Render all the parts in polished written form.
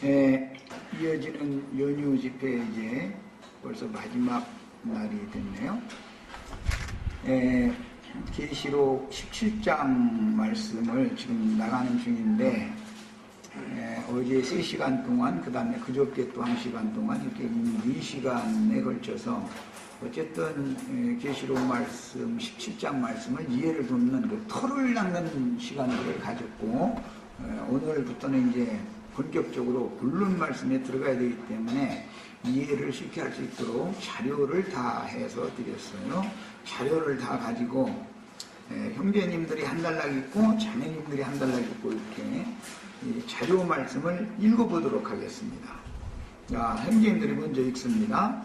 이어지는 연휴 집회 이제 벌써 마지막 날이 됐네요. 계시록 17장 말씀을 지금 나가는 중인데 어제 3시간 동안 그 다음에 그저께 또 1시간 동안 이렇게 4시간에 걸쳐서 어쨌든 계시록 말씀 17장 말씀을 이해를 돕는 그 털을 낚는 시간들을 가졌고 오늘부터는 이제 본격적으로 본론 말씀에 들어가야 되기 때문에 이해를 쉽게 할 수 있도록 자료를 다 해서 드렸어요. 자료를 다 가지고 형제님들이 한 달락 있고 자매님들이 한 달락 있고 이렇게 자료 말씀을 읽어보도록 하겠습니다. 자, 형제님들이 먼저 읽습니다.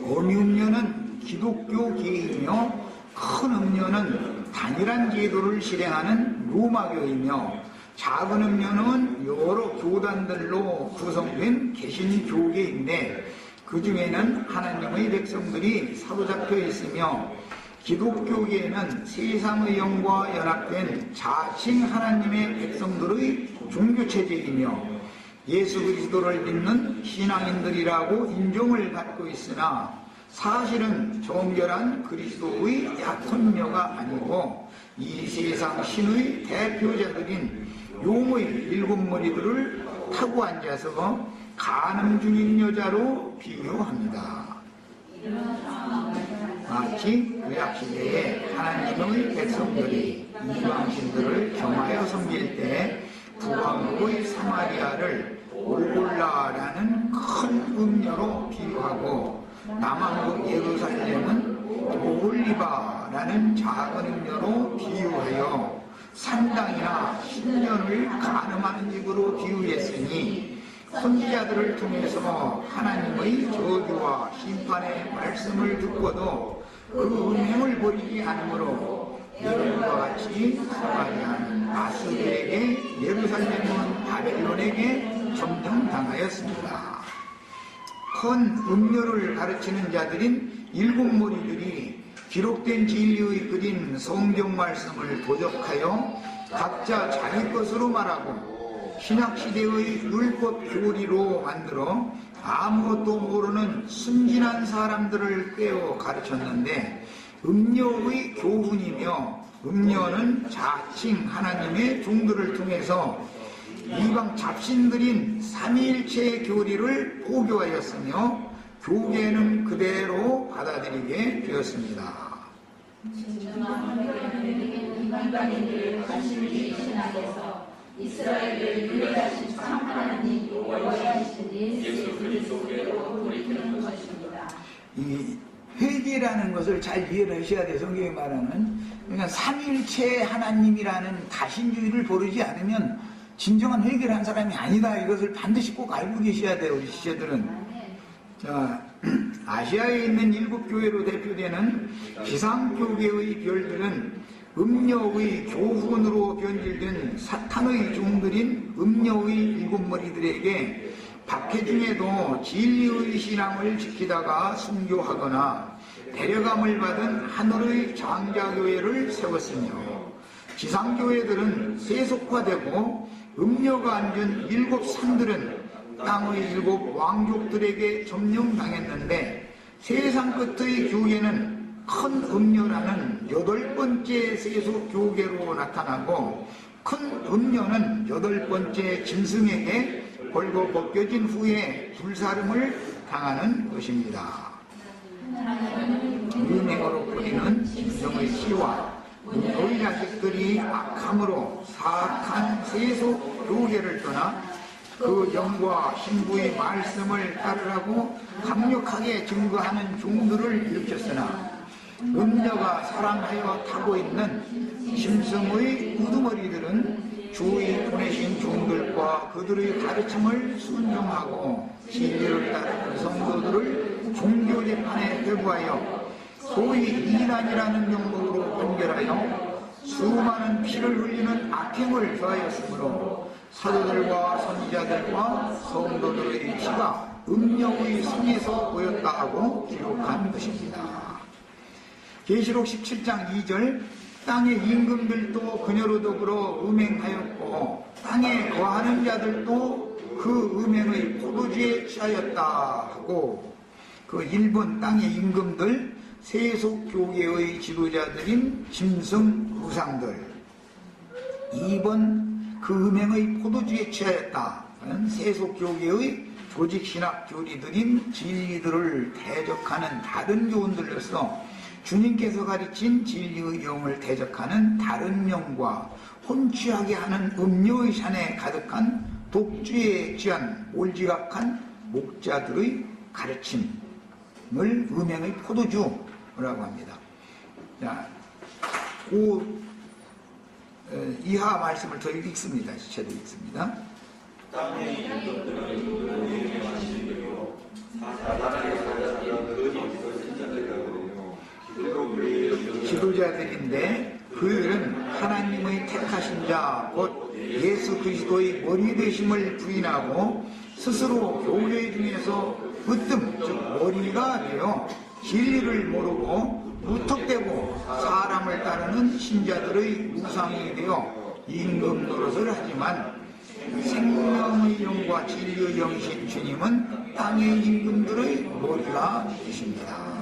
어미음료는 기독교 계이며 큰 음료는 단일한 제도를 실행하는 로마교이며 작은 음료는 여러 교단들로 구성된 개신교계인데 그 중에는 하나님의 백성들이 사로잡혀 있으며 기독교계에는 세상의 영과 연합된 자칭 하나님의 백성들의 종교체제이며 예수 그리스도를 믿는 신앙인들이라고 인정을 받고 있으나 사실은 정결한 그리스도의 약혼녀가 아니고 이 세상 신의 대표자들인 용의 7머리들을 타고 앉아서 간음 중인 여자로 비유합니다. 마치 구약시대에 하나님의 백성들이 이방신들을 겸하여 섬길 때 북왕국의 사마리아를 올골라라는 큰 음녀로 비유하고 남왕국 예루살렘은 오홀리바라는 작은 음녀로 비유하여 산당이나 신전을 간음하는 집으로 비유했으니 선지자들을 통해서 하나님의 저주와 심판의 말씀을 듣고도 그 음행을 버리지 않으므로 이들과 같이 사마리아는 아수르에게 예루살렘은 바벨론에게 점령당하였습니다. 큰 음료를 가르치는 자들인 7머리들이 기록된 진리의 그린 성경 말씀을 도적하여 각자 자기 것으로 말하고 신약시대의 율법 교리로 만들어 아무것도 모르는 순진한 사람들을 꿰어 가르쳤는데 음료의 교훈이며 음료는 자칭 하나님의 종들을 통해서 이방 잡신들인 삼위일체 교리를 포교하였으며 교계는 그대로 받아들이게 되었습니다. 이방인들을 관심이 신앙에서 이스라엘을 유일하신 참 하나님 여호와이신 예수 그리스도께로 돌이키는 것입니다. 이 회개라는 것을 잘 이해를 하셔야 돼요. 성경이 말하는 그러니까 삼위일체 하나님이라는 다신주의를 버리지 않으면 진정한 회개를 한 사람이 아니다. 이것을 반드시 꼭 알고 계셔야 돼요. 우리 지체들은. 자, 아시아에 있는 7교회로 대표되는 지상교계의 별들은 음녀의 교훈으로 변질된 사탄의 종들인 음녀의 7머리들에게 박해 중에도 진리의 신앙을 지키다가 순교하거나 데려감을 받은 하늘의 장자교회를 세웠으며 지상교회들은 세속화되고 음녀가 앉은 7산들은 땅의 7 왕족들에게 점령당했는데 세상 끝의 교계는 큰 음녀라는 8번째 세속 교계로 나타나고 큰 음녀는 8번째 짐승에게 벌거 벗겨진 후에 불사름을 당하는 것입니다. 은행으로 뿌리는 짐승의 씨와 너희 자식들이 악함으로 사악한 세속 교계를 떠나 그 영과 신부의 말씀을 따르라고 강력하게 증거하는 종들을 일으켰으나 음녀가 사랑하여 타고 있는 짐승의 우두머리들은 주의 보내신 종들과 그들의 가르침을 순종하고 진리를 따르는 성도들을 종교재판에 회부하여 소위 이단이라는 명목으로 판결하여 수많은 피를 흘리는 악행을 더하였으므로 사도들과 선지자들과 성도들의 피가 음녀의 성에서 보였다 하고 기록한 것입니다. 계시록 17장 2절 땅의 임금들도 그녀로 더불어 음행하였고 땅에 거하는 자들도 그 음행의 포도주에 취하였다 하고, 그 일본 땅의 임금들, 세속 교계의 지도자들인 짐승 우상들. 2번 그 음행의 포도주에 취하였다. 세속 교계의 조직 신학 교리들인 진리들을 대적하는 다른 교훈들로서 주님께서 가르친 진리의 영을 대적하는 다른 영과 혼취하게 하는 음료의 잔에 가득한 독주에 취한 몰지각한 목자들의 가르침을 음행의 포도주라고 합니다. 자, 그 이하 말씀을 더 읽습니다. 저도 읽습니다. 지도자들인데 그들은 하나님의 택하신 자 곧 예수 그리스도의 머리 되심을 부인하고 스스로 교회 중에서 으뜸 즉 머리가 되어 진리를 모르고 무턱대고 사람을 따르는 신자들의 우상이 되어 임금 노릇을 하지만 생명의 영과 진리의 영이신 주님은 땅의 임금들의 머리가 되십니다.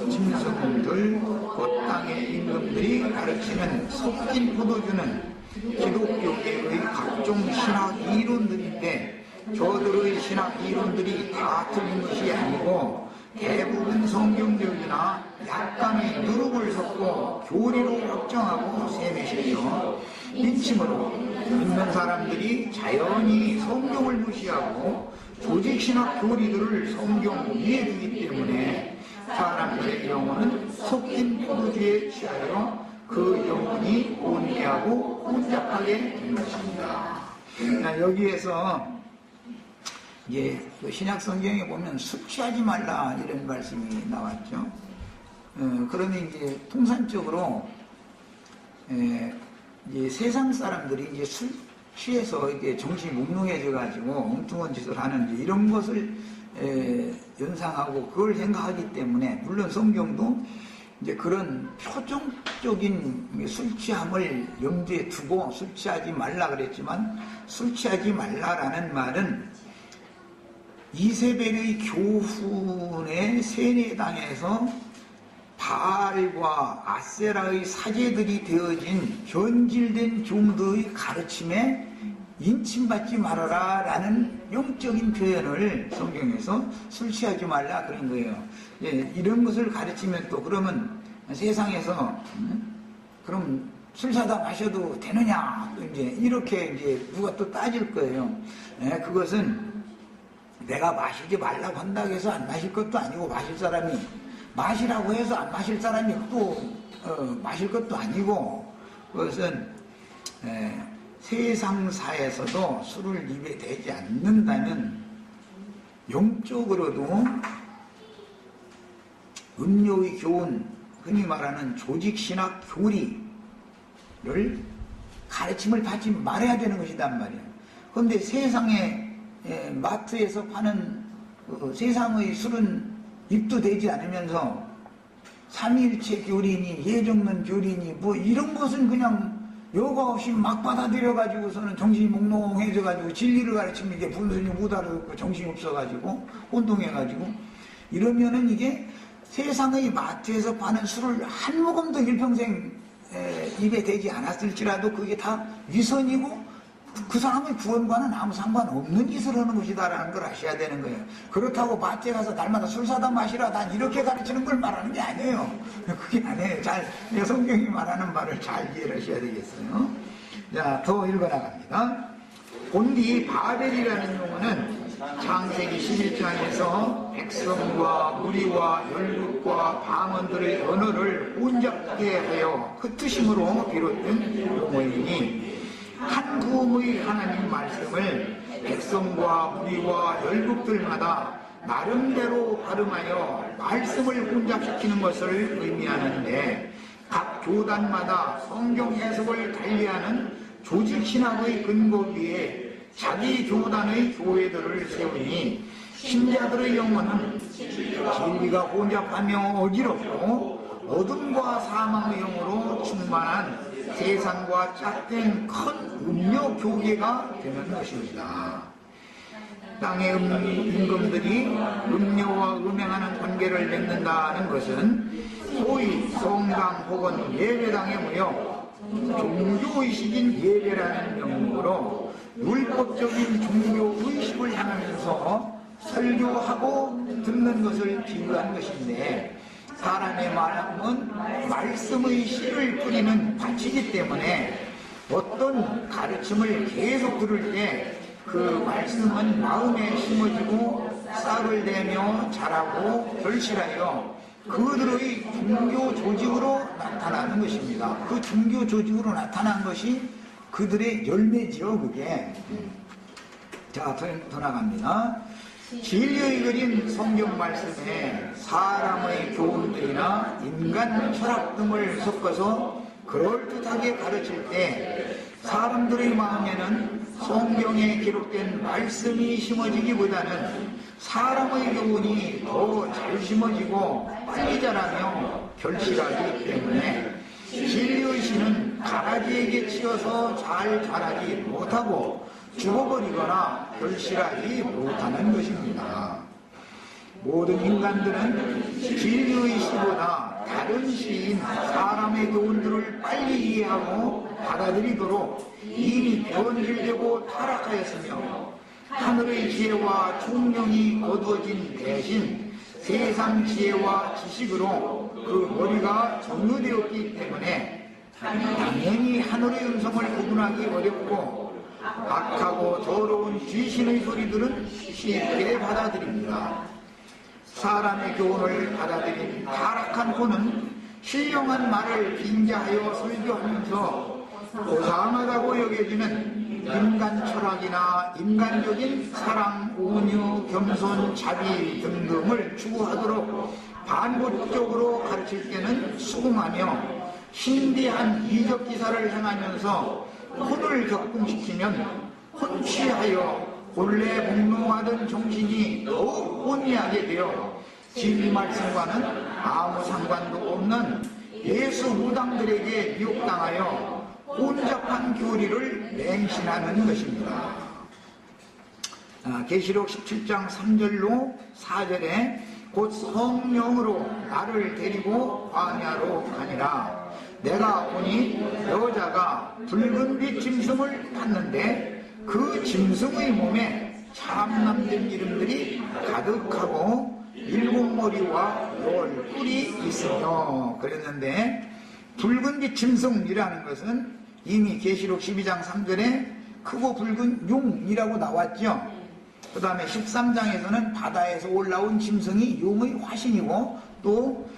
짐승들 곧 땅의 임금들이 가르치는 섞인 포도주는 기독교계의 각종 신학 이론들인데 저들의 신학 이론들이 다 틀린 것이 아니고 대부분 성경적이나 약간의 누룩을 섞고 교리로 확정하고 세뇌시켜 인침으로 믿는 사람들이 자연히 성경을 무시하고 조직신학 교리들을 성경 위에 두기 때문에 사람들의 영혼은 섞인 포도주에 취하여 그 영혼이 혼미하고 혼잡하게 된 것입니다. 여기에서 이제 그 신약 성경에 보면 술 취하지 말라 이런 말씀이 나왔죠. 그러니 이제 통상적으로 이제 세상 사람들이 이제 술 취해서 이게 정신이 몽롱해져 가지고 엉뚱한 짓을 하는 이런 것을 연상하고 그걸 생각하기 때문에 물론 성경도 이제 그런 표정적인 술 취함을 염두에 두고 술 취하지 말라 그랬지만 술 취하지 말라라는 말은 이세벨의 교훈에 세뇌당해서 바알과 아세라의 사제들이 되어진 변질된 종들의 가르침에 인침받지 말아라 라는 영적인 표현을 성경에서 술 취하지 말라 그런 거예요. 이런 것을 가르치면 또 그러면 세상에서 그럼 술 사다 마셔도 되느냐 이제 이렇게 이제 누가 또 따질 거예요. 그것은 내가 마시지 말라고 한다고 해서 안 마실 것도 아니고 마실 사람이 마시라고 해서 안 마실 사람이 또 마실 것도 아니고 그것은 세상사에서도 술을 입에 대지 않는다면 영적으로도 음료의 교훈 흔히 말하는 조직신학 교리를 가르침을 받지 말아야 되는 것이단 말이에요. 그런데 세상에 마트에서 파는 세상의 술은 입도 되지 않으면서 삼일체 교리니 예정론 교리니 뭐 이런 것은 그냥 여과 없이 막 받아들여 가지고서는 정신이 몽롱해져 가지고 진리를 가르치면 이게 분순이 못 알아듣고 정신이 없어 가지고 혼동해 가지고 이러면은 이게 세상의 마트에서 파는 술을 한 모금도 일평생 입에 대지 않았을지라도 그게 다 위선이고 그 사람의 구원과는 아무 상관없는 짓을 하는 것이다라는 걸 아셔야 되는 거예요. 그렇다고 마트에 가서 날마다 술 사다 마시라 난 이렇게 가르치는 걸 말하는 게 아니에요. 그게 아니에요. 잘 성경이 말하는 말을 잘 이해를 하셔야 되겠어요. 자, 더 읽어나갑니다. 본디 바벨이라는 용어는 창세기 11장에서 백성과 무리와 열국과 방언들의 언어를 혼잡게 하여 흩으심으로 비롯된 용어이니 한 구음의 하나님 말씀을 백성과 무리와 열국들마다 나름대로 발음하여 말씀을 혼잡시키는 것을 의미하는데 각 교단마다 성경 해석을 달리하는 조직신학의 근거 위에 자기 교단의 교회들을 세우니 신자들의 영혼은 진리가 혼잡하며 어지럽고 어둠과 사망의 영으로 충만한 세상과 짝된 큰 음료 교계가 되는 것입니다. 땅의 임금들이 음료와 음행하는 관계를 맺는다는 것은 소위 성당 혹은 예배당에 모여 종교의식인 예배라는 명목으로 율법적인 종교의식을 향하면서 설교하고 듣는 것을 비유한 것인데, 사람의 마음은 말씀의 씨를 뿌리는 밭이기 때문에 어떤 가르침을 계속 들을 때 그 말씀은 마음에 심어지고 싹을 내며 자라고 결실하여 그들의 종교 조직으로 나타나는 것입니다. 그 종교 조직으로 나타난 것이 그들의 열매지요, 그게. 자, 더 나갑니다. 진리의 그린 성경 말씀에 사람의 교훈들이나 인간 철학 등을 섞어서 그럴듯하게 가르칠 때 사람들의 마음에는 성경에 기록된 말씀이 심어지기보다는 사람의 교훈이 더 잘 심어지고 빨리 자라며 결실하기 때문에 진리의 씨는 가라지에게 치여서 잘 자라지 못하고 죽어버리거나 결실하지 못하는 것입니다. 모든 인간들은 진리의 씨보다 다른 씨인 사람의 교훈들을 빨리 이해하고 받아들이도록 이미 변질되고 타락하였으며, 하늘의 지혜와 총명이 어두워진 대신 세상 지혜와 지식으로 그 머리가 정류되었기 때문에 당연히 하늘의 음성을 구분하기 어렵고 악하고 더러운 귀신의 소리들은 쉽게 받아들입니다. 사람의 교훈을 받아들인 타락한 혼은 신령한 말을 빙자하여 설교하면서 고상하다고 여겨지는 인간 철학이나 인간적인 사랑, 온유, 겸손, 자비 등등을 추구하도록 반복적으로 가르칠 때는 수긍하며 신비한 이적 기사를 행하면서 혼을 격동시키면 혼취하여 본래 복롱하던 정신이 더욱 혼미하게 되어 진리 말씀과는 아무 상관도 없는 예수 무당들에게 미혹당하여 혼잡한 교리를 맹신하는 것입니다. 계시록 17장 3절로 4절에 곧 성령으로 나를 데리고 광야로 가니라. 내가 보니 여자가 붉은 빛 짐승을 탔는데 그 짐승의 몸에 참남된 기름들이 가득하고 7머리와 10뿔이 있으며, 그랬는데 붉은 빛 짐승이라는 것은 이미 계시록 12장 3절에 크고 붉은 용이라고 나왔죠. 그 다음에 13장에서는 바다에서 올라온 짐승이 용의 화신이고, 또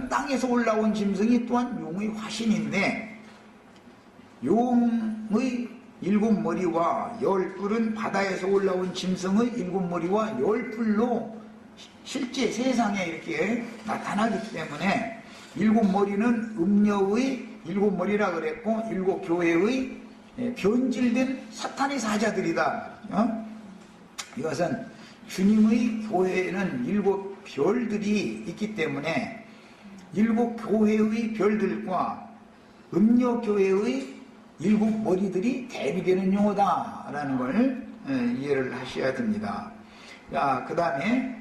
땅에서 올라온 짐승이 또한 용의 화신인데, 용의 7머리와 10뿔은 바다에서 올라온 짐승의 7머리와 10뿔로 실제 세상에 이렇게 나타나기 때문에, 7머리는 음녀의 7머리라 그랬고 7교회의 변질된 사탄의 사자들이다. 이것은 주님의 교회에는 7별들이 있기 때문에 7교회의 별들과 음녀교회의 7머리들이 대비되는 용어다라는 걸 이해를 하셔야 됩니다. 자, 그 다음에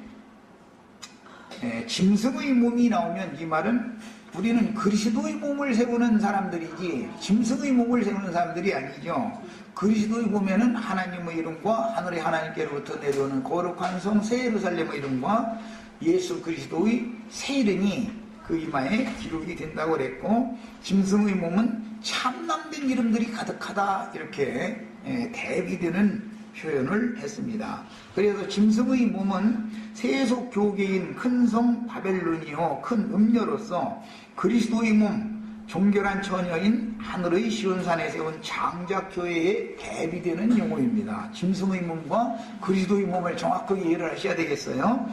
짐승의 몸이 나오면 이 말은 우리는 그리스도의 몸을 세우는 사람들이지 짐승의 몸을 세우는 사람들이 아니죠. 그리스도의 보면은 하나님의 이름과 하늘의 하나님께로부터 내려오는 거룩한 성 새 예루살렘의 이름과 예수 그리스도의 새 이름이 그 이마에 기록이 된다고 그랬고, 짐승의 몸은 참남된 이름들이 가득하다, 이렇게 대비되는 표현을 했습니다. 그래서 짐승의 몸은 세속 교계인 큰 성 바벨론이요 큰 음녀로서 그리스도의 몸 종결한 처녀인 하늘의 시온산에 세운 장작교회에 대비되는 용어입니다. 짐승의 몸과 그리스도의 몸을 정확하게 이해를 하셔야 되겠어요.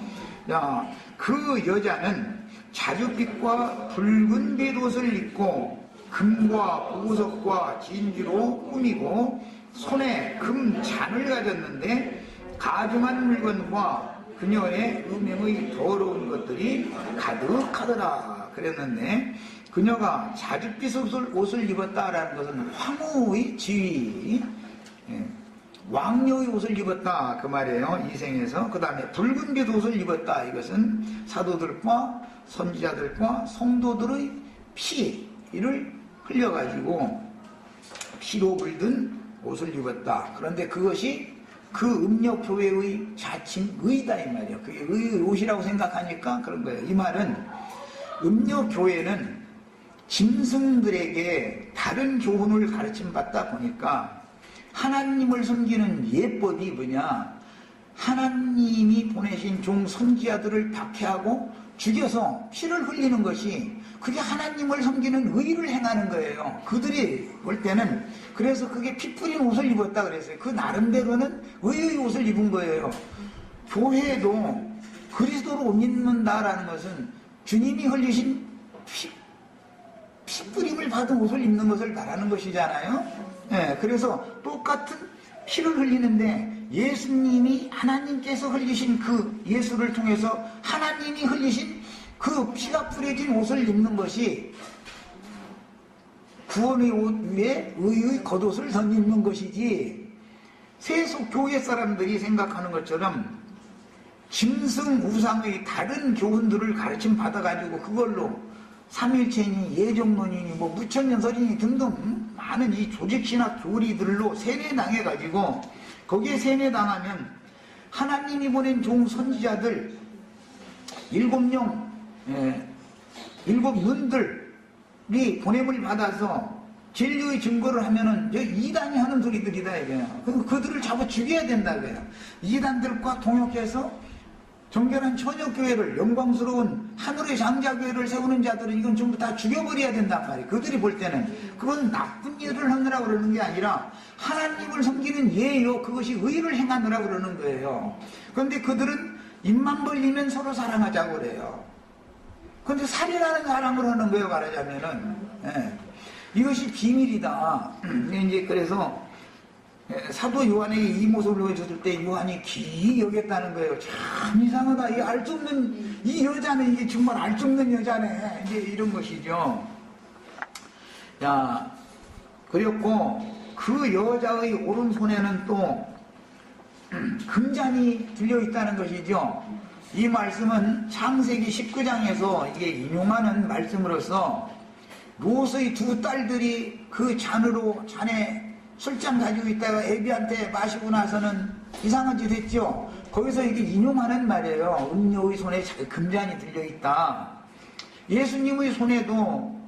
자, 그 여자는 자줏빛과 붉은 궤옷을 입고 금과 보석과 진주로 꾸미고 손에 금 잔을 가졌는데 가증한 물건과 그녀의 음행의 더러운 것들이 가득하더라 그랬는데, 그녀가 자줏빛 옷을 입었다라는 것은 황후의 지위, 왕녀의 옷을 입었다 그 말이에요. 이생에서. 그 다음에 붉은빛 옷을 입었다, 이것은 사도들과 선지자들과 성도들의 피를 흘려가지고 피로 물든 옷을 입었다. 그런데 그것이 그 음녀교회의 자칭 의다 이 말이에요. 그게 의의 옷이라고 생각하니까 그런 거예요. 이 말은 음녀교회는 짐승들에게 다른 교훈을 가르침받다 보니까 하나님을 섬기는 예법이 뭐냐, 하나님이 보내신 종 선지자들을 박해하고 죽여서 피를 흘리는 것이, 그게 하나님을 섬기는 의를 행하는 거예요. 그들이 볼 때는. 그래서 그게 피 뿌린 옷을 입었다 그랬어요. 그 나름대로는 의의 옷을 입은 거예요. 교회도 그리스도로 옷 입는다라는 것은 주님이 흘리신 피 뿌림을 받은 옷을 입는 것을 말하는 것이잖아요. 네, 그래서 똑같은 피를 흘리는데, 예수님이 하나님께서 흘리신 그 예수를 통해서 하나님이 흘리신 그 피가 뿌려진 옷을 입는 것이 구원의 옷 위에 의의 겉옷을 덧 입는 것이지, 세속 교회 사람들이 생각하는 것처럼 짐승 우상의 다른 교훈들을 가르침 받아가지고 그걸로 삼일체니 예정론이니 뭐 무천년설이니 등등 많은 이 조직신학 교리들로 세뇌당해가지고, 거기에 세뇌당하면 하나님이 보낸 종 선지자들 일곱 눈들이 보냄을 받아서 진리의 증거를 하면은 이단이 하는 소리들이다 이거예요. 그들을 잡아 죽여야 된다 이거예요. 이단들과 동역해서 정결한 처녀교회를, 영광스러운 하늘의 장자교회를 세우는 자들은 이건 전부 다 죽여버려야 된단 말이에요. 그들이 볼 때는 그건 나쁜 일을 하느라고 그러는 게 아니라 하나님을 섬기는 예요, 그것이 의를 행하느라고 그러는 거예요. 그런데 그들은 입만 벌리면 서로 사랑하자고 그래요. 그런데 살인하는 사랑을 하는 거예요, 말하자면은. 예. 이것이 비밀이다. 이제 그래서 사도 요한에게 이 모습을 보여줬을 때 요한이 기이 여겼다는 거예요. 참 이상하다. 이 알 수 없는 이 여자는, 이게 정말 알 수 없는 여자네. 이제 이런 것이죠. 야, 그랬고 그 여자의 오른손에는 또 금잔이 들려있다는 것이죠. 이 말씀은 창세기 19장에서 이게 인용하는 말씀으로서 롯의 두 딸들이 그 잔에 술잔 가지고 있다가 애비한테 마시고 나서는 이상한 짓 했죠. 거기서 이게 인용하는 말이에요. 음녀의 손에 금잔이 들려있다. 예수님의 손에도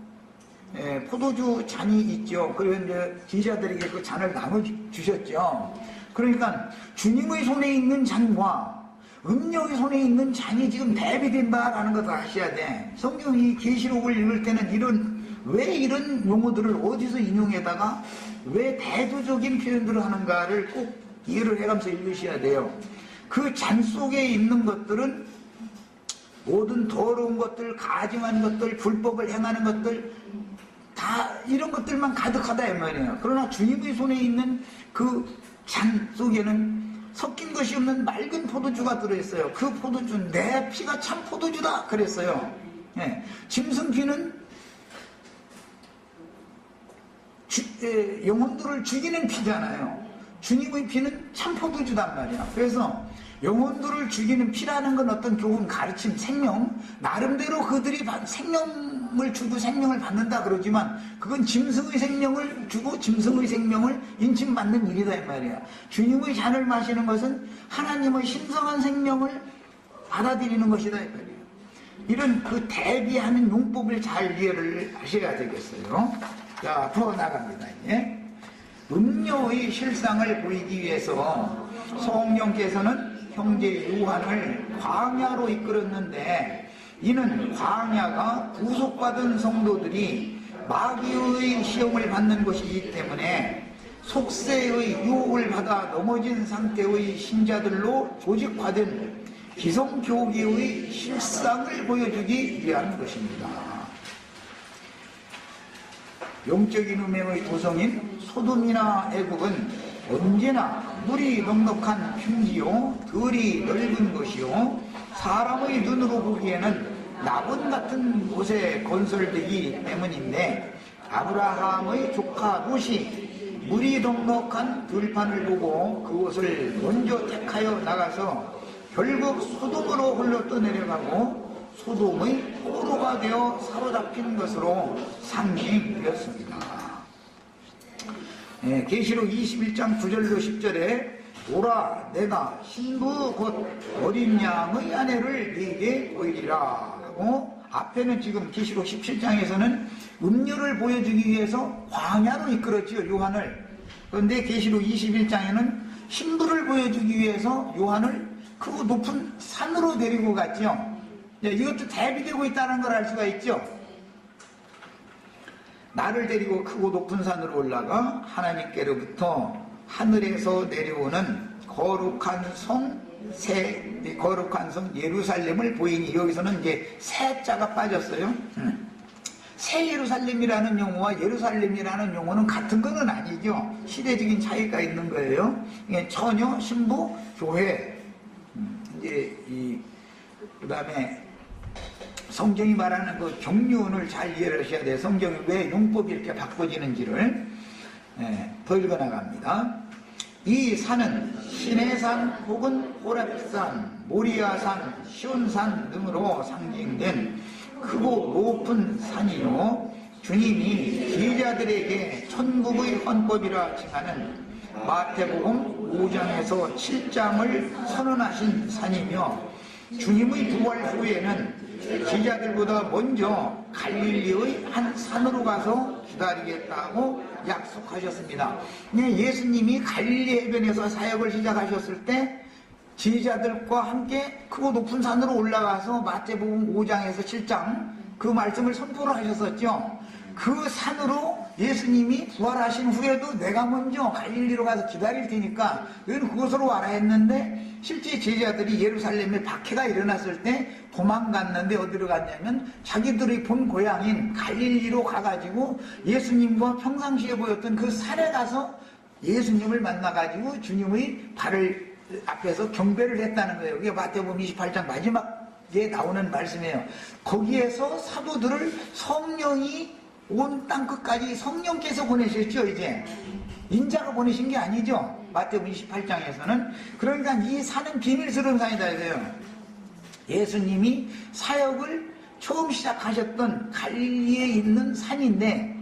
포도주 잔이 있죠. 그리고 이제 제자들에게 그 잔을 나눠주셨죠. 그러니까 주님의 손에 있는 잔과 음녀의 손에 있는 잔이 지금 대비된다라는 것을 아셔야 돼. 성경 이 계시록을 읽을 때는 왜 이런 용어들을 어디서 인용해다가 왜 대조적인 표현들을 하는가를 꼭 이해를 해가면서 읽으셔야 돼요. 그 잔 속에 있는 것들은 모든 더러운 것들, 가증한 것들, 불법을 행하는 것들, 다 이런 것들만 가득하다 이 말이에요. 그러나 주님의 손에 있는 그 잔 속에는 섞인 것이 없는 맑은 포도주가 들어있어요. 그 포도주, 내 피가 참 포도주다 그랬어요. 예. 짐승 피는 영혼들을 죽이는 피잖아요. 주님의 피는 참 포도주단 말이야. 그래서 영혼들을 죽이는 피라는 건 어떤 교훈, 가르침, 생명, 나름대로 그들이 생명을 주고 생명을 받는다 그러지만 그건 짐승의 생명을 주고 짐승의 생명을 인침받는 일이다 이 말이야. 주님의 잔을 마시는 것은 하나님의 신성한 생명을 받아들이는 것이다 이 말이야. 이런 그 대비하는 용법을 잘 이해를 하셔야 되겠어요. 자, 더 나갑니다. 예? 음녀의 실상을 보이기 위해서 성령께서는 형제 요한을 광야로 이끌었는데, 이는 광야가 구속받은 성도들이 마귀의 시험을 받는 곳이기 때문에 속세의 유혹을 받아 넘어진 상태의 신자들로 조직화된 기성교계의 실상을 보여주기 위한 것입니다. 영적인 음행의 도성인 소돔이나 애국은 언제나 물이 넉넉한 평지요 들이 넓은 것이요 사람의 눈으로 보기에는 나분 같은 곳에 건설되기 때문인데 아브라함의 조카 롯이 물이 넉넉한 들판을 보고 그곳을 먼저 택하여 나가서 결국 소돔으로 홀로 떠내려가고 소돔의 포로가 되어 사로잡힌 것으로 상징되었습니다. 계시록 21장 9절로 10절에 오라 내가 신부 곧 어린 양의 아내를 네게 보이리라 하고 앞에는 지금 계시록 17장에서는 음료를 보여주기 위해서 광야로 이끌었지요 요한을. 그런데 계시록 21장에는 신부를 보여주기 위해서 요한을 그 높은 산으로 데리고 갔죠. 이것도 대비되고 있다는 걸 알 수가 있죠. 나를 데리고 크고 높은 산으로 올라가 하나님께로부터 하늘에서 내려오는 거룩한 성 예루살렘을 보이니 여기서는 이제 새 자가 빠졌어요. 새 예루살렘이라는 용어와 예루살렘이라는 용어는 같은 건 아니죠. 시대적인 차이가 있는 거예요. 처녀, 신부, 교회. 이제 그 다음에 성경이 말하는 그 경륜을 잘 이해를 하셔야 돼요. 성경이 왜 용법이 이렇게 바꿔지는지를 더 읽어나갑니다. 이 산은 시내산 혹은 호렙산, 모리아산, 시온산 등으로 상징된 크고 높은 산이요 주님이 제자들에게 천국의 헌법이라 칭하는 마태복음 5장에서 7장을 선언하신 산이며 주님의 부활 후에는 제자들보다 먼저 갈릴리의 한 산으로 가서 기다리겠다고 약속하셨습니다. 예수님이 갈릴리 해변에서 사역을 시작하셨을 때 제자들과 함께 크고 높은 산으로 올라가서 마태복음 5장에서 7장 그 말씀을 선포를 하셨었죠. 그 산으로 예수님이 부활하신 후에도 내가 먼저 갈릴리로 가서 기다릴 테니까 너희는 그곳으로 와라 했는데 실제 제자들이 예루살렘에 박해가 일어났을 때 도망갔는데 어디로 갔냐면 자기들의 본 고향인 갈릴리로 가가지고 예수님과 평상시에 보였던 그 산에 가서 예수님을 만나가지고 주님의 발을 앞에서 경배를 했다는 거예요. 이게 마태복음 28장 마지막에 나오는 말씀이에요. 거기에서 사도들을 성령이 온 땅 끝까지 성령께서 보내셨죠. 이제 인자가 보내신 게 아니죠. 마태복음 28장에서는. 그러니까 이 산은 비밀스러운 산이다 이거예요. 예수님이 사역을 처음 시작하셨던 갈릴리에 있는 산인데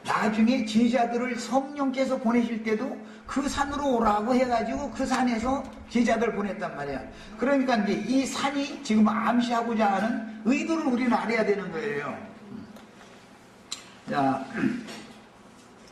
나중에 제자들을 성령께서 보내실 때도 그 산으로 오라고 해가지고 그 산에서 제자들 보냈단 말이야. 그러니까 이제 이 산이 지금 암시하고자 하는 의도를 우리는 알아야 되는 거예요. 자,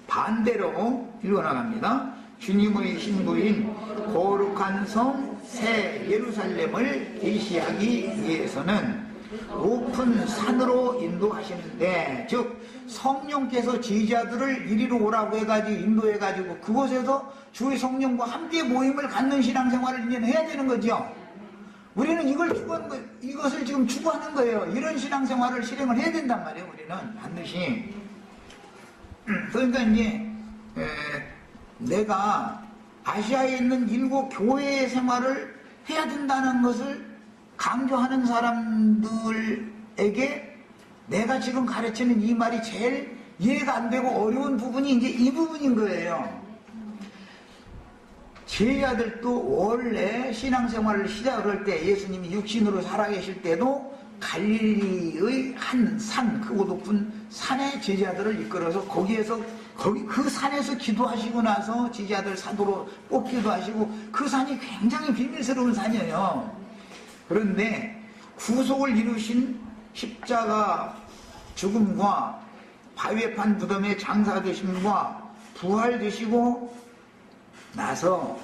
반대로 읽어나갑니다. 주님의 신부인 거룩한 성 새 예루살렘을 계시하기 위해서는 높은 산으로 인도하시는데, 즉 성령께서 제자들을 이리로 오라고 해가지고 인도해가지고 그곳에서 주의 성령과 함께 모임을 갖는 신앙생활을 이제 해야 되는 거죠. 우리는 이것을 지금 추구하는 거예요. 이런 신앙생활을 실행을 해야 된단 말이에요. 우리는 반드시. 그러니까 이제 내가 아시아에 있는 7 교회의 생활을 해야 된다는 것을 강조하는 사람들에게 내가 지금 가르치는 이 말이 제일 이해가 안 되고 어려운 부분이 이제 이 부분인 거예요. 제자들도 원래 신앙생활을 시작할 때 예수님이 육신으로 살아계실 때도 갈릴리의 한 산, 크고 높은 산에 제자들을 이끌어서 그 산에서 기도하시고 나서 제자들 사도로 뽑기도 하시고 그 산이 굉장히 비밀스러운 산이에요. 그런데 구속을 이루신 십자가 죽음과 바위판 무덤에 장사되심과 부활되시고 나서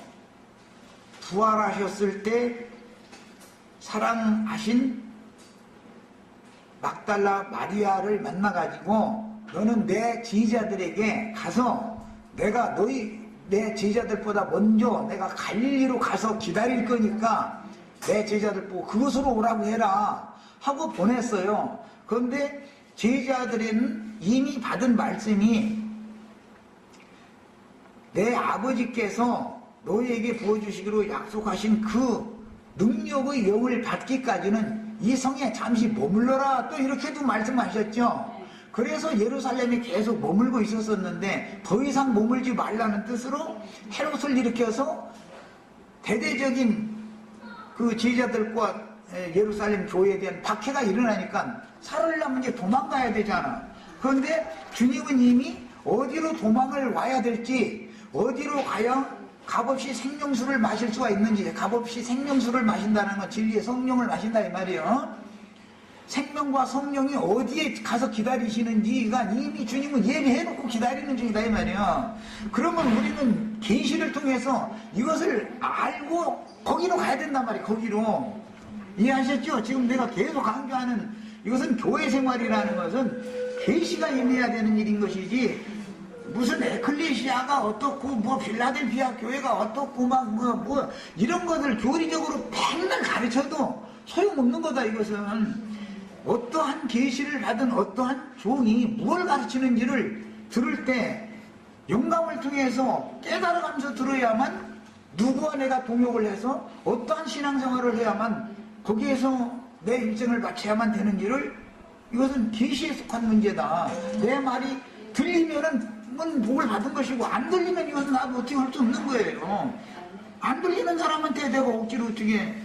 부활하셨을 때 사랑하신 막달라 마리아를 만나가지고 너는 내 제자들에게 가서 내가 내 제자들보다 먼저 내가 갈릴리로 가서 기다릴 거니까 내 제자들 보고 그곳으로 오라고 해라 하고 보냈어요. 그런데 제자들은 이미 받은 말씀이 내 아버지께서 너에게 부어주시기로 약속하신 그 능력의 영을 받기까지는 이 성에 잠시 머물러라, 또 이렇게도 말씀하셨죠. 그래서 예루살렘에 계속 머물고 있었었는데 더 이상 머물지 말라는 뜻으로 헤롯을 일으켜서 대대적인 그 제자들과 예루살렘 교회에 대한 박해가 일어나니까 살으려면 이제 도망가야 되잖아. 그런데 주님은 이미 어디로 도망을 와야 될지, 어디로 가야 값없이 생명수를 마실 수가 있는지, 값없이 생명수를 마신다는 건 진리의 성령을 마신다 이 말이에요. 생명과 성령이 어디에 가서 기다리시는지가 이미 주님은 예비해놓고 기다리는 중이다 이 말이에요. 그러면 우리는 계시를 통해서 이것을 알고 거기로 가야 된단 말이에요. 거기로. 이해하셨죠? 지금 내가 계속 강조하는 이것은 교회 생활이라는 것은 계시가 임해야 되는 일인 것이지, 무슨 에클레시아가 어떻고 뭐 필라델피아 교회가 어떻고 막 뭐 이런 것을 교리적으로 맨날 가르쳐도 소용없는 거다. 이것은 어떠한 계시를 받은 어떠한 종이 무엇을 가르치는지를 들을 때 영감을 통해서 깨달아가면서 들어야만, 누구와 내가 동역을 해서 어떠한 신앙생활을 해야만 거기에서 내 일생을 바쳐야만 되는지를, 이것은 계시에 속한 문제다. 내 말이 들리면은 복을 받은 것이고 안 들리면 이것은 나도 어떻게 할 수 없는 거예요. 안 들리는 사람한테 내가 억지로 어떻게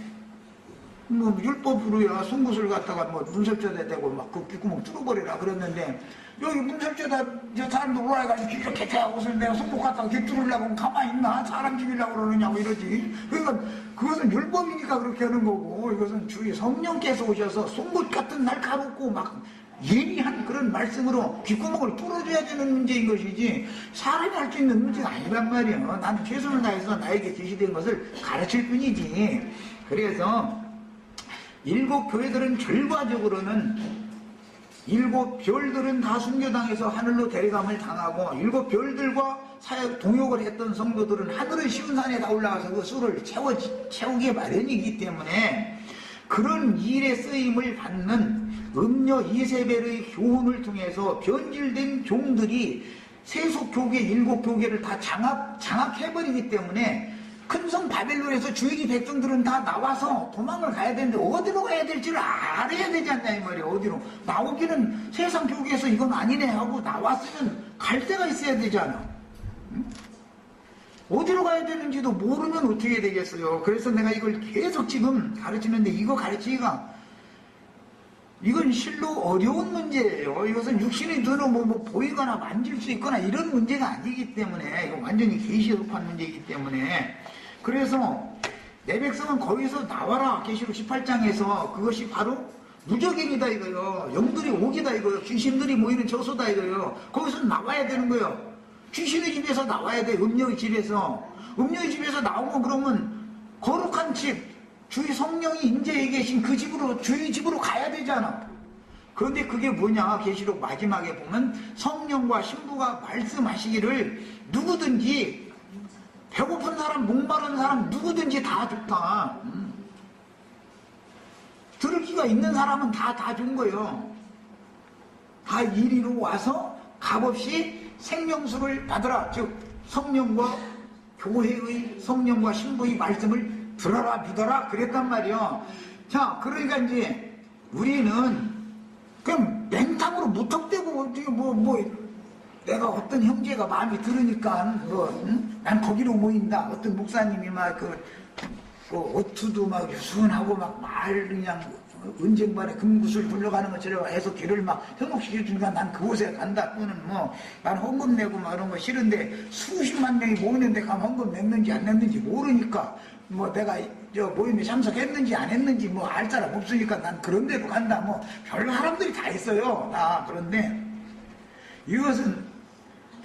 뭐 율법으로야 송곳을 갖다가 뭐 문설주에다 대고 막 그 귓구멍 뚫어버리라 그랬는데, 여기 문설주에다 사람들 올라가가지고 이렇게 대하고서 내가 송곳 갖다가 귀 뚫으려고 하면 가만히 있나? 사람 죽이려고 그러느냐고 이러지. 그러니까 그것은 율법이니까 그렇게 하는 거고, 이것은 주의 성령께서 오셔서 송곳 같은 날카롭고 막 예리한 그런 말씀으로 귓구멍을 뚫어줘야 되는 문제인 것이지, 사람이 할 수 있는 문제가 아니란 말이에요. 나는 최선을 다해서 나에게 계시된 것을 가르칠 뿐이지. 그래서 일곱 교회들은 결과적으로는, 일곱 별들은 다 순교당해서 하늘로 데려감을 당하고, 일곱 별들과 사역 동역을 했던 성도들은 하늘의 쉬운 산에 다 올라가서 그 수를 채우기 마련이기 때문에, 그런 일에 쓰임을 받는 음녀 이세벨의 교훈을 통해서 변질된 종들이 세속 교계, 일곱 교계를 다 장악해버리기 때문에 큰 성 바벨론에서 주의기 백성들은 다 나와서 도망을 가야 되는데 어디로 가야 될지를 알아야 되지 않냐 이 말이에요. 어디로 나오기는 세상 교계에서 이건 아니네 하고 나왔으면 갈 데가 있어야 되잖아. 응? 어디로 가야 되는지도 모르면 어떻게 되겠어요. 그래서 내가 이걸 계속 지금 가르치는데, 이거 가르치기가 이건 실로 어려운 문제예요. 이것은 육신의 눈으로 뭐 보이거나 만질 수 있거나 이런 문제가 아니기 때문에, 이거 완전히 계시에 속한 문제이기 때문에, 그래서 내 백성은 거기서 나와라, 계시록 18장에서 그것이 바로 무적행이다 이거요. 영들이 오기다 이거요. 귀신들이 모이는 저소다 이거요. 거기서 나와야 되는 거예요. 귀신의 집에서 나와야 돼. 음녀의 집에서. 음녀의 집에서 나오면 그러면 거룩한 집, 주의 성령이 임재해 계신 그 집으로, 주의 집으로 가야 되잖아. 그런데 그게 뭐냐, 계시록 마지막에 보면 성령과 신부가 말씀하시기를 누구든지, 배고픈 사람, 목마른 사람 누구든지 다 좋다. 들을 기가 있는 사람은 다 준 거예요. 다 이리로 와서 값없이 생명수를 받으라. 즉 성령과 교회의, 성령과 신부의 말씀을 들어라, 믿어라 그랬단 말이요. 자, 그러니까 이제 우리는 그냥 맹탕으로 무턱대고 어떻게 내가 어떤 형제가 마음에 들으니까 난 거기로 모인다. 어떤 목사님이 막 그 어투도 막 유순하고 막 말 그냥 은쟁반에 금구슬 굴러가는 것처럼 해서 길을 막 현혹시켜주니까 난 그곳에 간다. 또는 난 헌금 내고 막 이런 거 싫은데 수십만 명이 모이는데 가면 헌금 냈는지 안 냈는지 모르니까 내가 저 모임에 참석했는지 안 했는지 알 사람 없으니까 난 그런 데로 간다. 별 사람들이 다 있어요. 그런데 이것은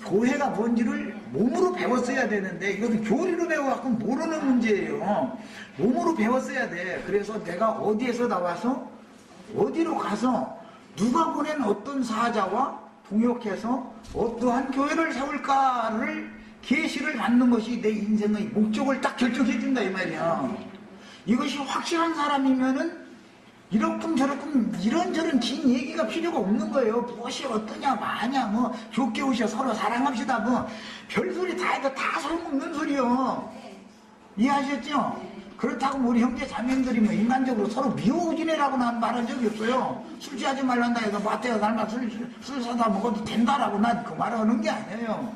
교회가 뭔지를 몸으로 배웠어야 되는데, 이것은 교리로 배워갖고 모르는 문제예요. 몸으로 배웠어야 돼. 그래서 내가 어디에서 나와서 어디로 가서 누가 보낸 어떤 사자와 동역해서 어떠한 교회를 세울까를 계시를 받는 것이 내 인생의 목적을 딱 결정해 준다 이 말이야. 이것이 확실한 사람이면은 이러쿵저러쿵 이런저런 긴 얘기가 필요가 없는 거예요. 무엇이 어떠냐 마냐 뭐 좋게 오셔 서로 사랑합시다 뭐 별소리 다 해도 다 소용없는 소리요. 이해하셨죠? 그렇다고 우리 형제 자매들이 뭐 인간적으로 서로 미워 지내라고 난 말한 적이 없어요. 술 취하지 말란다 해서 마태가 닮아 술 사다 먹어도 된다라고 난 그 말하는 게 아니에요.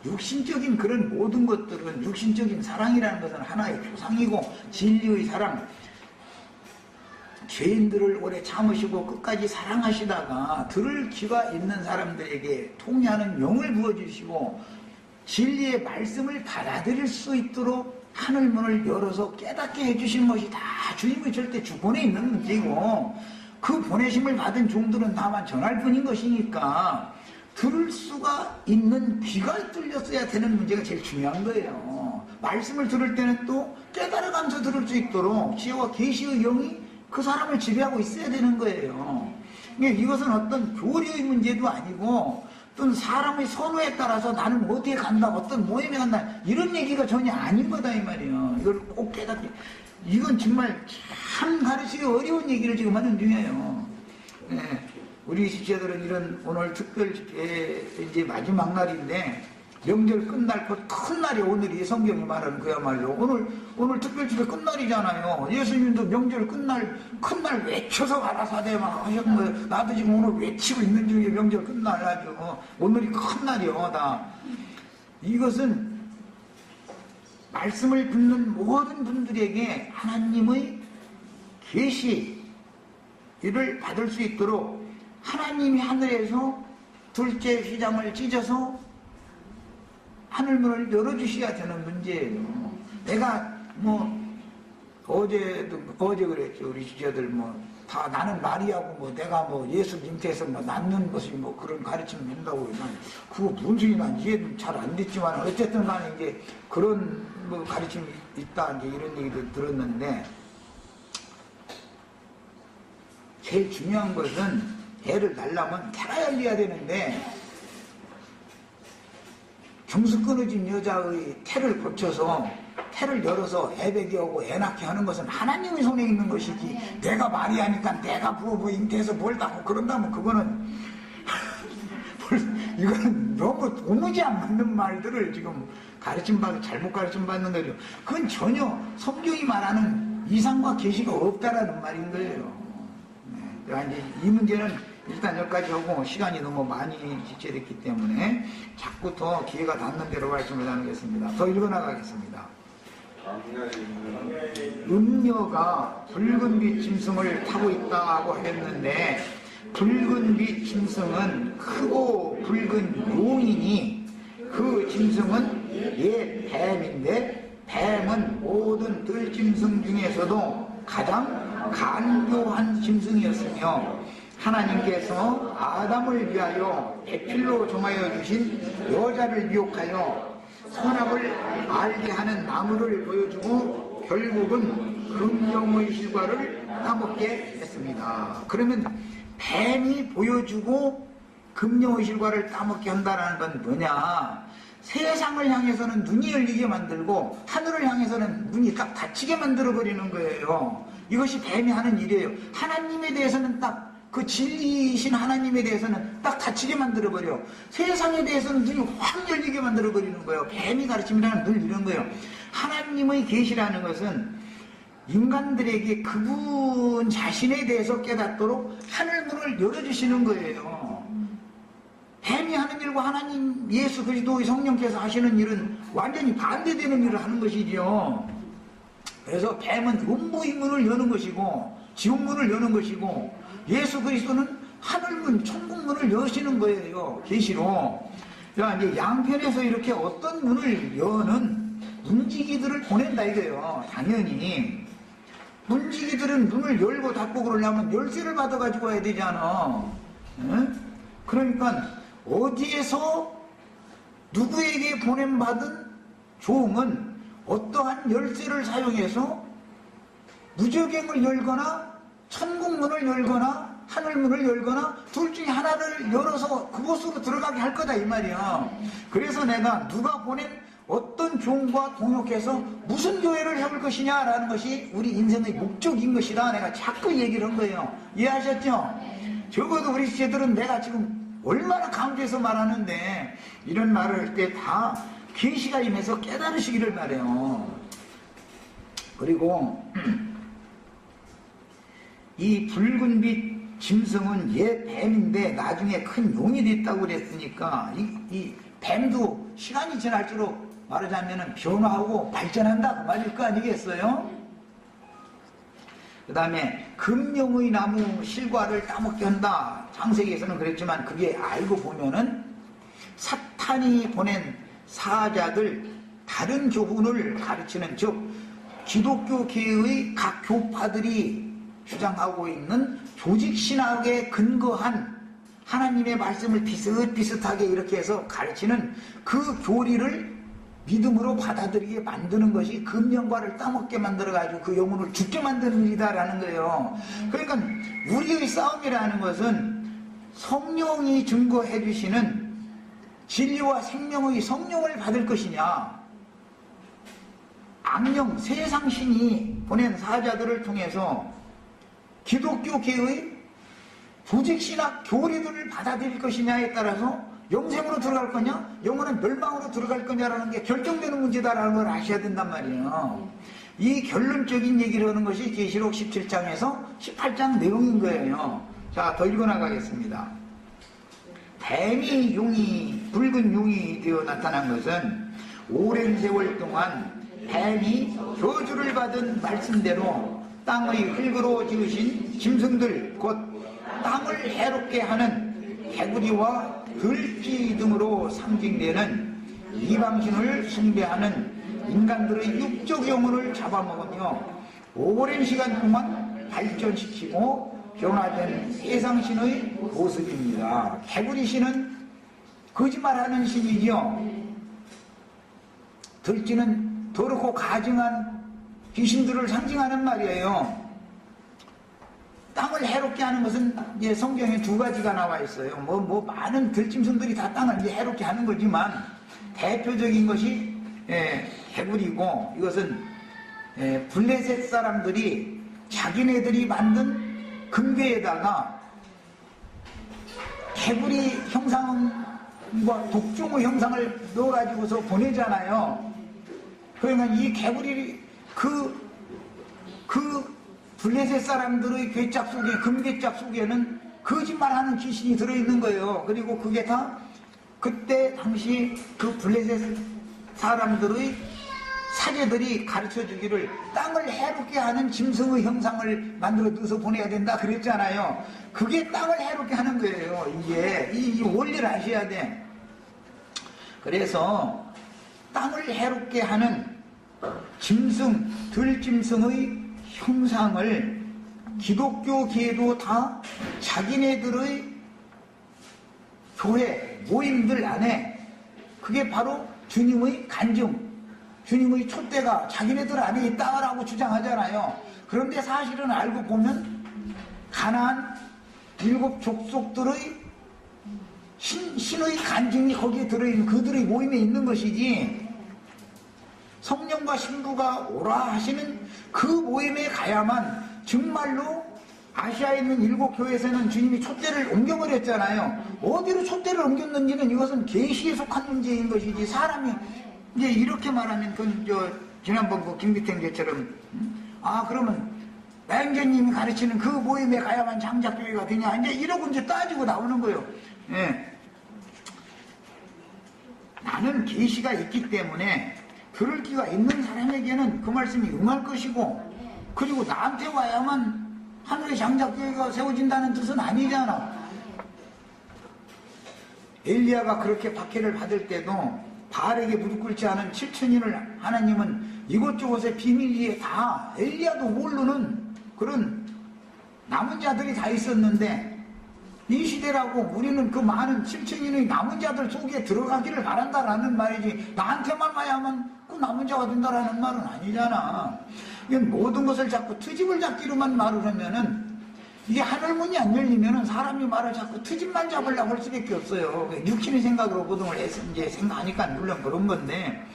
육신적인 그런 모든 것들은 육신적인 사랑이라는 것은 하나의 표상이고 진리의 사랑. 죄인들을 오래 참으시고 끝까지 사랑하시다가 들을 귀가 있는 사람들에게 통해하는 영을 부어주시고 진리의 말씀을 받아들일 수 있도록 하늘문을 열어서 깨닫게 해주신 것이 다 주님의 절대 주권에 있는 문제고 그 보내심을 받은 종들은 다만 전할 뿐인 것이니까 들을 수가 있는 귀가 뚫렸어야 되는 문제가 제일 중요한 거예요. 말씀을 들을 때는 또 깨달아가면서 들을 수 있도록 지혜와 계시의 영이 그 사람을 지배하고 있어야 되는 거예요. 이것은 어떤 교리의 문제도 아니고 어떤 사람의 선호에 따라서 나는 어디에 간다, 어떤 모임에 간다 이런 얘기가 전혀 아닌 거다 이 말이에요. 이걸 꼭 깨닫게. 이건 정말 참 가르치기 어려운 얘기를 지금 하는 중이에요. 네, 우리 지체들은 이런 오늘 특별 집회 이제 마지막 날인데 명절 끝날 큰 날이 오늘이 성경이 말하는 그야말로 오늘 특별 집회 끝날이잖아요. 예수님도 명절 끝날 큰 날 외쳐서 가라사대 막 하셨던 거예요. 나도 지금 오늘 외치고 있는 중에 명절 끝날 아주 오늘이 큰 날이요. 다 이것은 말씀을 듣는 모든 분들에게 하나님의 계시를 받을 수 있도록 하나님이 하늘에서 둘째 휘장을 찢어서 하늘문을 열어주셔야 되는 문제예요. 내가 어제 그랬죠. 우리 지자들 다 나는 마리아고 내가 예수 잉태해서 낳는 것이 그런 가르침을 한다고 그러면 그거 무슨 소리 난 이해는 잘 안 됐지만 어쨌든 간에 이제 그런 가르침이 있다 이제 이런 얘기도 들었는데 제일 중요한 것은 애를 낳으려면 태가 열려야 되는데 경수 끊어진 여자의 태를 고쳐서 태를 열어서 애 배기 하고 애 낳게 하는 것은 하나님의 손에 있는 것이지 내가 마리아니까 내가 부부 잉태해서 뭘 낳고 그런다면 그거는 이거는 너무 도무지 안 맞는 말들을 지금 잘못 가르침 받는 거죠. 그건 전혀 성경이 말하는 이상과 계시가 없다라는 말인 거예요. 네. 이제 이 문제는 일단 여기까지 하고 시간이 너무 많이 지체됐기 때문에 자꾸 더 기회가 닿는 대로 말씀을 나누겠습니다. 더 읽어나가겠습니다. 음녀가 붉은빛 짐승을 타고 있다고 했는데 붉은빛 짐승은 크고 붉은 용이니 그 짐승은 옛 뱀인데 뱀은 모든 들짐승 중에서도 가장 간교한 짐승이었으며 하나님께서 아담을 위하여 배필로 정하여 주신 여자를 미혹하여 선악을 알게 하는 나무를 보여주고 결국은 금령의 실과를 따먹게 했습니다. 그러면 뱀이 보여주고 금령의 실과를 따먹게 한다는 건 뭐냐? 세상을 향해서는 눈이 열리게 만들고 하늘을 향해서는 눈이 딱 닫히게 만들어버리는 거예요. 이것이 뱀이 하는 일이에요. 하나님에 대해서는 딱 그 진리이신 하나님에 대해서는 딱 닫히게 만들어버려. 세상에 대해서는 눈이 확 열리게 만들어버리는 거예요. 뱀이 가르침이라는 늘 이런 거예요. 하나님의 계시라는 것은 인간들에게 그분 자신에 대해서 깨닫도록 하늘문을 열어주시는 거예요. 뱀이 하는 일과 하나님 예수 그리스도의 성령께서 하시는 일은 완전히 반대되는 일을 하는 것이죠. 그래서 뱀은 음부의 문을 여는 것이고 지옥문을 여는 것이고 예수 그리스도는 하늘문, 천국문을 여시는 거예요. 계시로. 이제 양편에서 이렇게 어떤 문을 여는 문지기들을 보낸다 이거예요. 당연히. 문지기들은 문을 열고 닫고 그러려면 열쇠를 받아가지고 와야 되잖아. 응? 그러니까 어디에서 누구에게 보냄받은 종은 어떠한 열쇠를 사용해서 무저갱을 열거나 천국문을 열거나 하늘문을 열거나 둘 중에 하나를 열어서 그곳으로 들어가게 할 거다 이 말이야. 그래서 내가 누가 보낸 어떤 종과 동역해서 무슨 교회를 해볼 것이냐라는 것이 우리 인생의 목적인 것이다. 내가 자꾸 얘기를 한 거예요. 이해하셨죠? 적어도 우리 시제들은 내가 지금 얼마나 강조해서 말하는데 이런 말을 할 때 다 계시가 임해서 깨달으시기를 바래요. 그리고 이 붉은빛 짐승은 옛 뱀인데 나중에 큰 용이 됐다고 그랬으니까 이 뱀도 시간이 지날수록 말하자면 변화하고 발전한다 그 말일 거 아니겠어요? 그 다음에 금령의 나무 실과를 따먹게 한다. 창세기에서는 그랬지만 그게 알고 보면은 사탄이 보낸 사자들 다른 교훈을 가르치는, 즉 기독교계의 각 교파들이 주장하고 있는 조직신학에 근거한 하나님의 말씀을 비슷비슷하게 이렇게 해서 가르치는 그 교리를 믿음으로 받아들이게 만드는 것이 금령과를 따먹게 만들어가지고 그 영혼을 죽게 만드는 일이다라는 거예요. 그러니까 우리의 싸움이라는 것은 성령이 증거해 주시는 진리와 생명의 성령을 받을 것이냐, 악령 세상신이 보낸 사자들을 통해서 기독교계의 조직신학 교리들을 받아들일 것이냐에 따라서 영생으로 들어갈 거냐, 영혼은 멸망으로 들어갈 거냐라는 게 결정되는 문제다라는 걸 아셔야 된단 말이에요. 이 결론적인 얘기를 하는 것이 계시록 17장에서 18장 내용인 거예요. 자, 더 읽어나가겠습니다. 뱀이 용이, 붉은 용이 되어 나타난 것은 오랜 세월 동안 뱀이 저주를 받은 말씀대로 땅의 흙으로 지으신 짐승들, 곧 땅을 해롭게 하는 개구리와 들쥐 등으로 상징되는 이방신을 숭배하는 인간들의 육적 영혼을 잡아먹으며 오랜 시간 동안 발전시키고 변화된 세상신의 모습입니다. 개구리신은 거짓말하는 신이죠. 들쥐는 더럽고 가증한 귀신들을 상징하는 말이에요. 땅을 해롭게 하는 것은 이제 성경에 두 가지가 나와 있어요. 많은 들짐승들이 다 땅을 이제 해롭게 하는 거지만 대표적인 것이 개구리고, 이것은 블레셋 사람들이 자기네들이 만든 금괴에다가 개구리 형상과 독종의 형상을 넣어가지고서 보내잖아요. 그러니까 이 개구리 그 블레셋 사람들의 괴짝 속에, 금괴짝 속에는 거짓말하는 귀신이 들어있는 거예요. 그리고 그게 다 그때 당시 그 블레셋 사람들의 사제들이 가르쳐 주기를 땅을 해롭게 하는 짐승의 형상을 만들어 넣어서 보내야 된다 그랬잖아요. 그게 땅을 해롭게 하는 거예요. 이게 이 원리를 아셔야 돼. 그래서 땅을 해롭게 하는 짐승, 들짐승의 형상을 기독교계도 다 자기네들의 교회, 모임들 안에, 그게 바로 주님의 간증, 주님의 촛대가 자기네들 안에 있다라고 주장하잖아요. 그런데 사실은 알고 보면 가나안 7 족속들의 신의 간증이 거기에 들어있는 그들의 모임에 있는 것이지, 성령과 신부가 오라 하시는 그 모임에 가야만 정말로 아시아에 있는 7 교회에서는 주님이 촛대를 옮겨버렸잖아요. 어디로 촛대를 옮겼는지는 이것은 계시에 속한 문제인 것이지, 사람이 이제 이렇게 말하면 지난번 그 김기택제처럼 그러면 맹자님이 가르치는 그 모임에 가야만 장작교회가 되냐, 이제 이러고 이제 따지고 나오는 거예요. 예. 나는 계시가 있기 때문에 들을 기가 있는 사람에게는 그 말씀이 응할 것이고, 그리고 나한테 와야만 하늘의 장작교회가 세워진다는 뜻은 아니잖아. 엘리야가 그렇게 박해를 받을 때도 바알에게 무릎 꿇지 않은 7천인을 하나님은 이곳저곳에 비밀리에 다 엘리야도 모르는 그런 남은 자들이 다 있었는데, 이 시대라고 우리는 그 많은 7천인의 남은 자들 속에 들어가기를 바란다라는 말이지, 나한테만 와야만 그 남은 자가 된다라는 말은 아니잖아. 이건 모든 것을 자꾸 트집을 잡기로만 말을 하면은, 이게 하늘문이 안 열리면은 사람이 말을 자꾸 트집만 잡으려고 할 수밖에 없어요. 육신의 생각으로 모든 걸 이제 생각하니까 물론 그런 건데,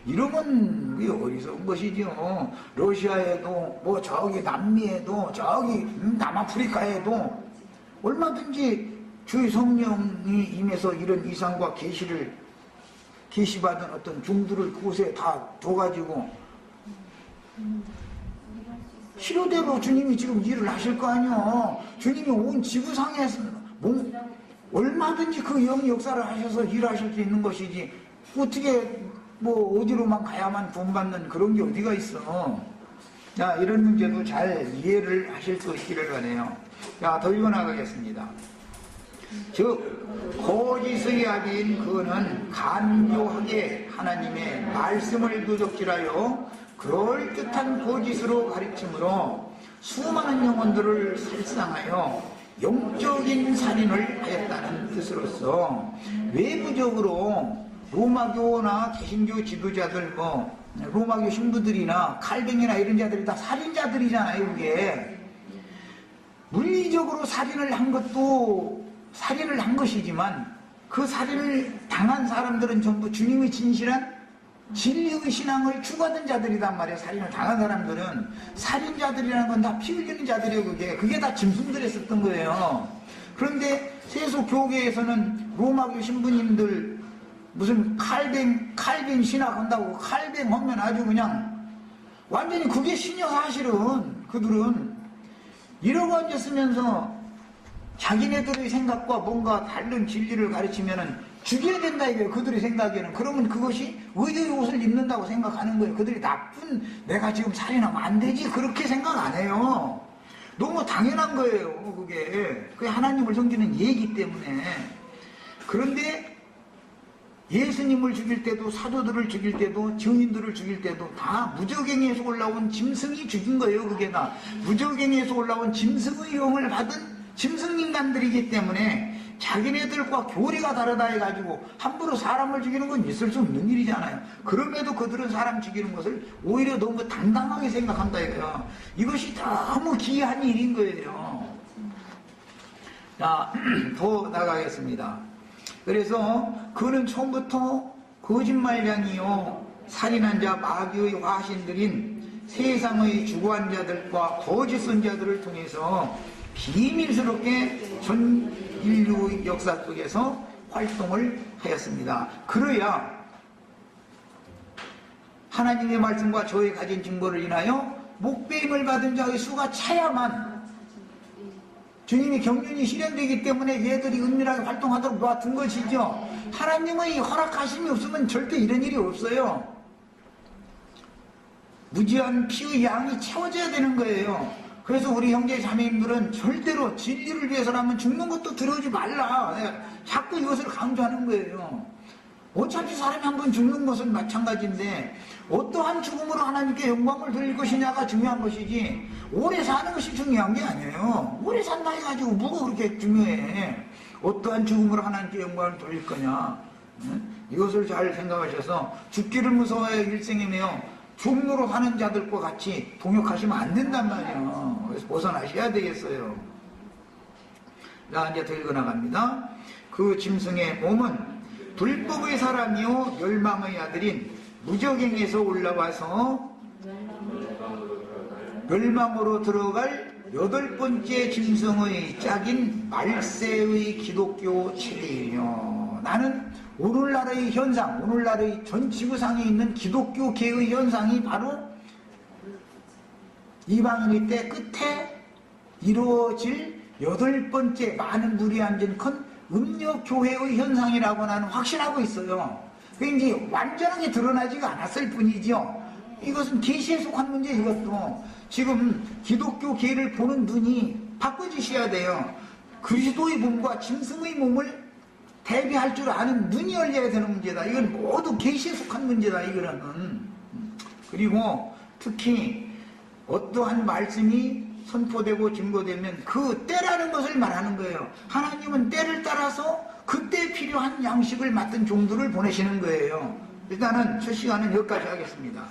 이러면 그게 어디서 온 것이죠. 러시아에도 뭐 저기 남미에도 저기 남아프리카에도 얼마든지 주의 성령이 임해서 이런 이상과 계시받은 어떤 종들을 그곳에 다 둬가지고 필요대로 주님이 지금 일을 하실 거 아니요. 주님이 온 지구상에서 얼마든지 그 역사를 하셔서 일하실 수 있는 것이지 어떻게 뭐 어디로만 가야만 구원받는 그런 게 어디가 있어. 자, 이런 문제도 잘 이해를 하실 수 있기를 바라요. 자, 더 이어나가겠습니다. 즉 거짓의 아비인 그는 간교하게 하나님의 말씀을 도적질하여 그럴듯한 거짓으로 가르침으로 수많은 영혼들을 살상하여 영적인 살인을 하였다는 뜻으로서 외부적으로 로마교나 개신교 지도자들 로마교 신부들이나 칼뱅이나 이런 자들이 다 살인자들이잖아요. 그게 물리적으로 살인을 한 것이지만 그 살인을 당한 사람들은 전부 주님의 진실한 진리의 신앙을 추구하던 자들이란 말이에요. 살인을 당한 사람들은 살인자들이라는 건 다 피 흘리는 자들이에요. 그게 다 짐승들이 했었던 거예요. 그런데 세속 교계에서는 로마교 신부님들 무슨 칼뱅 신학한다고 칼뱅 하면 아주 그냥 완전히 그게 신이요. 사실은 그들은 이러고 앉았으면서 자기네들의 생각과 뭔가 다른 진리를 가르치면은 죽여야 된다 이거예요. 그들의 생각에는. 그러면 그것이 의의 옷을 입는다고 생각하는 거예요. 그들이 나쁜 내가 지금 살인하면 안 되지 그렇게 생각 안 해요. 너무 당연한 거예요. 그게 하나님을 섬기는 예이기 때문에. 그런데 예수님을 죽일 때도 사도들을 죽일 때도 증인들을 죽일 때도 다 무적행에서 올라온 짐승이 죽인 거예요. 그게 다 무적행에서 올라온 짐승의 영을 받은 짐승인간들이기 때문에 자기네들과 교리가 다르다 해가지고 함부로 사람을 죽이는 건 있을 수 없는 일이잖아요. 그럼에도 그들은 사람 죽이는 것을 오히려 너무 당당하게 생각한다 이거예요. 이것이 너무 기이한 일인 거예요. 자, 더 나가겠습니다. 그래서 그는 처음부터 거짓말장이요 살인한 자 마귀의 화신들인 세상의 주관 자들과 거짓 선자들을 통해서 비밀스럽게 전 인류의 역사 속에서 활동을 하였습니다. 그래야 하나님의 말씀과 저의 가진 증거를 인하여 목배임을 받은 자의 수가 차야만 주님이 경륜이 실현되기 때문에 얘들이 은밀하게 활동하도록 놔둔 것이죠. 하나님의 허락하심이 없으면 절대 이런 일이 없어요. 무지한 피의 양이 채워져야 되는 거예요. 그래서 우리 형제 자매님들은 절대로 진리를 위해서라면 죽는 것도 들어오지 말라. 자꾸 이것을 강조하는 거예요. 어차피 사람이 한번 죽는 것은 마찬가지인데 어떠한 죽음으로 하나님께 영광을 돌릴 것이냐가 중요한 것이지 오래 사는 것이 중요한 게 아니에요. 오래 산다 해가지고 뭐가 그렇게 중요해. 어떠한 죽음으로 하나님께 영광을 돌릴 거냐. 이것을 잘 생각하셔서 죽기를 무서워해 일생에 매여 종로로 하는 자들과 같이 동역하시면 안 된단 말이에요. 그래서 벗어나셔야 되겠어요. 자, 이제 더 읽어나갑니다. 그 짐승의 몸은 불법의 사람이요 멸망의 아들인 무적행에서 올라와서 멸망으로 들어갈 8번째 짐승의 짝인 말세의 기독교 체계이며 나는 오늘날의 현상, 오늘날의 전 지구상에 있는 기독교계의 현상이 바로 이방인의 때 끝에 이루어질 8번째 많은 물이 앉은 큰 음녀교회의 현상이라고 나는 확신하고 있어요. 그게 이제 완전하게 드러나지가 않았을 뿐이죠. 이것은 계시에 속한 문제. 이것도 지금 기독교계를 보는 눈이 바꿔지셔야 돼요. 그리스도의 몸과 짐승의 몸을 대비할 줄 아는 눈이 열려야 되는 문제다. 이건 모두 계시에 속한 문제다. 이거는. 그리고 특히 어떠한 말씀이 선포되고 증거되면 그 때라는 것을 말하는 거예요. 하나님은 때를 따라서 그때 필요한 양식을 맡은 종들을 보내시는 거예요. 일단은 첫 시간은 여기까지 하겠습니다.